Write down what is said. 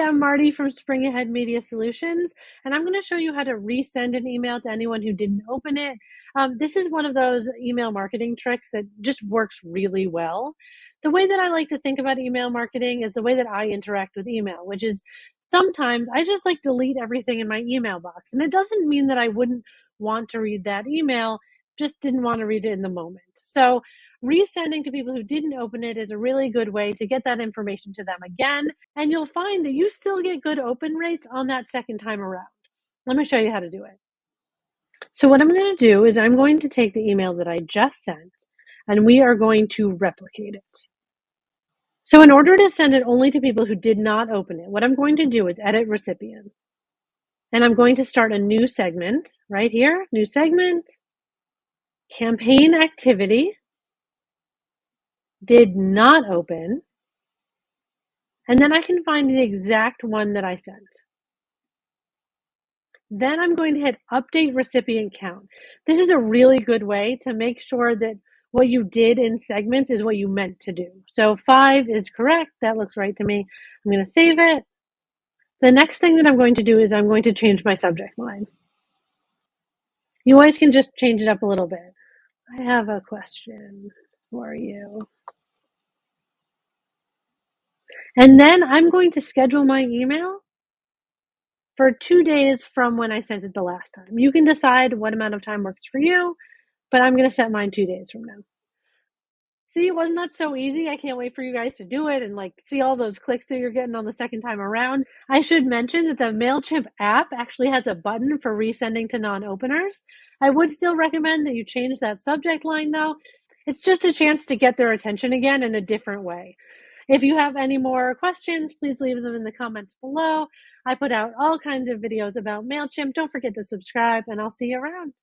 I'm Marty from Spring Ahead Media Solutions, and I'm going to show you how to resend an email to anyone who didn't open it. This is one of those email marketing tricks that just works really well. The way that I like to think about email marketing is the way that I interact with email, which is sometimes I just like delete everything in my email box. And it doesn't mean that I wouldn't want to read that email, just didn't want to read it in the moment. So resending to people who didn't open it is a really good way to get that information to them again. And you'll find that you still get good open rates on that second time around. Let me show you how to do it. So what I'm going to do is I'm going to take the email that I just sent and we are going to replicate it. So in order to send it only to people who did not open it, what I'm going to do is edit Recipients. And I'm going to start a new segment right here, new segment, campaign activity, did not open, and then I can find the exact one that I sent. Then I'm going to hit update recipient count. This is a really good way to make sure that what you did in segments is what you meant to do. So 5 is correct. That looks right to me. I'm going to save it. The next thing that I'm going to do is I'm going to change my subject line. You always can just change it up a little bit. I have a question for you. And then I'm going to schedule my email for 2 days from when I sent it the last time. You can decide what amount of time works for you, but I'm going to set mine 2 days from now. See, wasn't that so easy? I can't wait for you guys to do it and see all those clicks that you're getting on the second time around. I should mention that the Mailchimp app actually has a button for resending to non-openers. I would still recommend that you change that subject line though. It's just a chance to get their attention again in a different way. If you have any more questions, please leave them in the comments below. I put out all kinds of videos about Mailchimp. Don't forget to subscribe and I'll see you around.